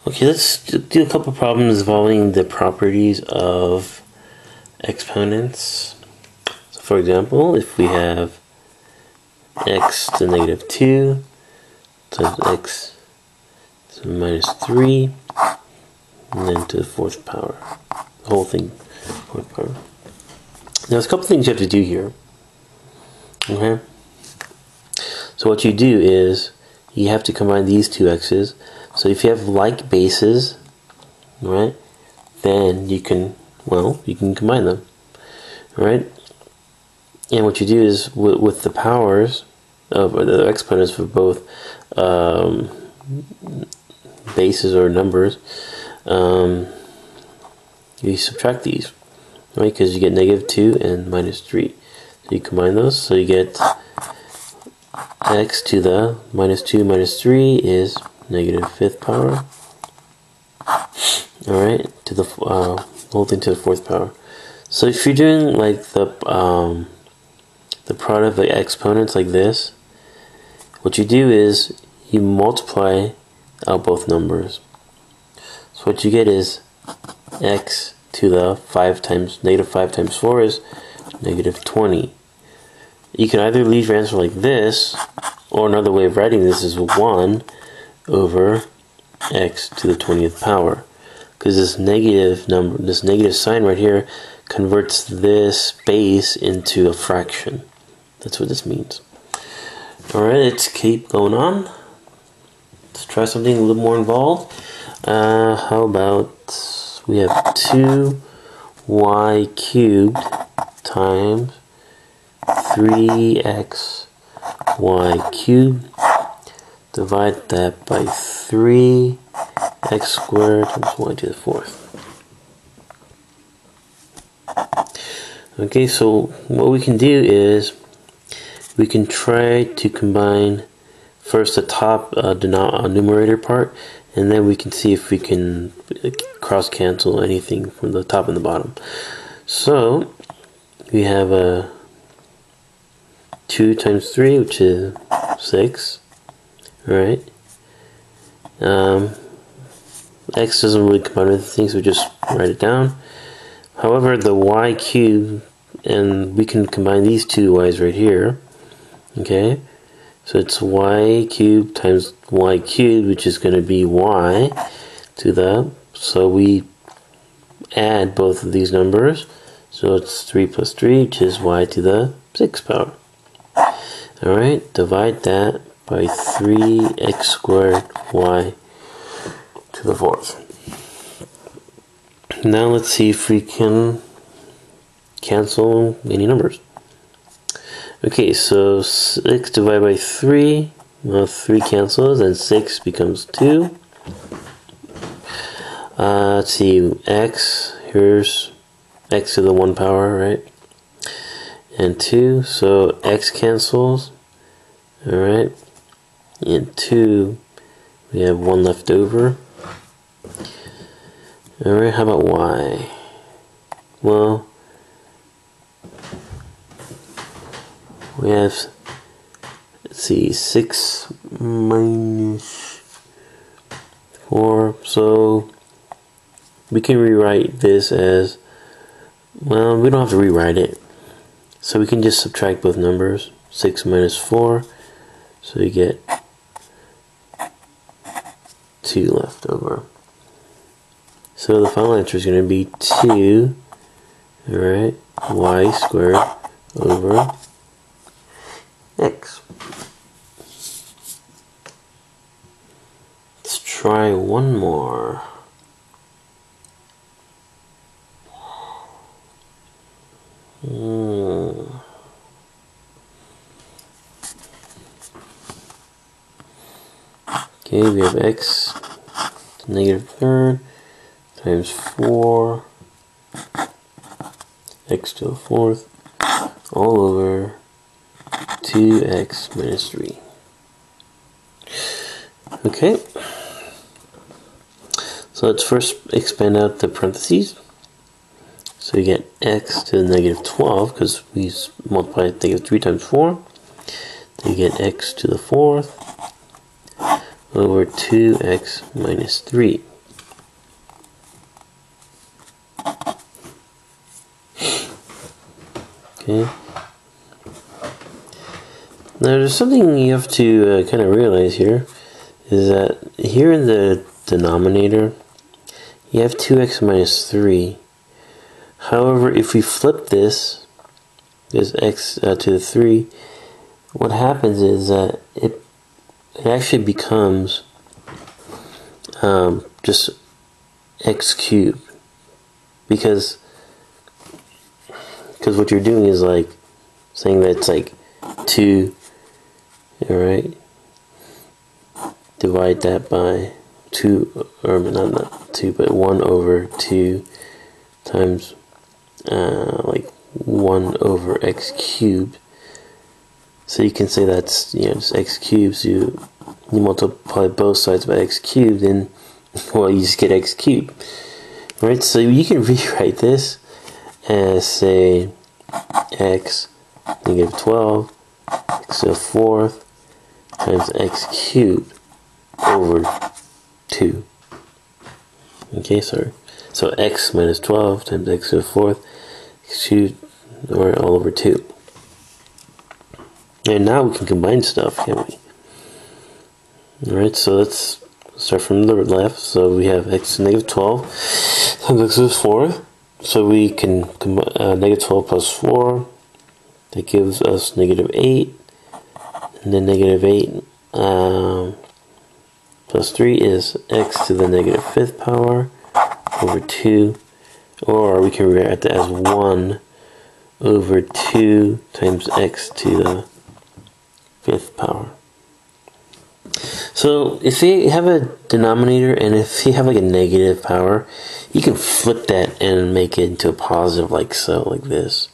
Okay, let's do a couple problems involving the properties of exponents. So for example, if we have x to the negative 2 times x to the minus 3, and then to the fourth power. The whole thing, fourth power. Now there's a couple things you have to do here. Okay? So what you do is you have to combine these two x's. So if you have like bases, right, then you can combine them, right? And what you do is with the powers of the exponents for both bases or numbers, you subtract these, right? Because you get negative 2 and minus 3. So you combine those, so you get x to the minus 2 minus 3 is negative fifth power. Alright, to the whole thing to the fourth power. So if you're doing like the product of exponents like this, what you do is you multiply out both numbers. So what you get is x to the negative 5 times 4 is negative 20. You can either leave your answer like this, or another way of writing this is 1 over x to the 20th power. Because this negative number, this negative sign right here, converts this base into a fraction. That's what this means. Alright, let's keep going on. Let's try something a little more involved. How about we have 2y cubed times 3x y cubed. Divide that by 3x squared times y to the fourth. Okay, so what we can do is we can try to combine first the top numerator part, and then we can see if we can cross cancel anything from the top and the bottom. So we have a 2 times 3, which is 6. Right? X doesn't really combine with things, so we just write it down. However, the y cubed, and we can combine these two y's right here. Okay? So it's y cubed times y cubed, which is going to be y to the, so we add both of these numbers. So it's 3 plus 3, which is y to the 6th power. Alright, divide that by 3x squared y to the fourth. Now let's see if we can cancel any numbers. Okay, so 6 divided by 3, well, 3 cancels, and 6 becomes 2. Let's see, x, here's x to the 1 power, right? And 2, so x cancels, alright? And 2, we have 1 left over. Alright, how about y? Well, we have, let's see, 6 minus 4, so we can rewrite this as, well, we don't have to rewrite it. So we can just subtract both numbers, 6 minus 4, so you get 2 left over. So the final answer is going to be 2, alright, y squared over x. Let's try one more. Okay, we have x to the negative third times 4 x to the fourth all over 2x minus 3. Okay, so let's first expand out the parentheses. So you get x to the negative 12 because we multiplied negative 3 times 4. Then you get x to the fourth over 2x minus 3. Okay. Now there's something you have to kind of realize here, is that here in the denominator, you have 2x minus 3. However, if we flip this x to the 3, what happens is that it actually becomes just x cubed, because what you're doing is like saying that it's like 2, alright, divide that by 2, or not 2, but 1 over 2 times like 1 over x cubed. So you can say that's, just x cubed. So you multiply both sides by x cubed, and well, you just get x cubed, right? So you can rewrite this as, say, x negative 12 x to the 4th times x cubed over 2. Okay, sorry. So x minus 12 times x to the 4th x cubed, or all over 2. And now we can combine stuff, can't we? Alright, so let's start from the left. So we have x to the negative 12 times x to the 4th. So we can combine negative 12 plus 4. That gives us negative 8. And then negative 8 plus 3 is x to the negative 5th power over 2. Or we can rewrite that as 1 over 2 times x to the 5th power. So if you have a denominator and if you have like a negative power, you can flip that and make it into a positive, like so, like this.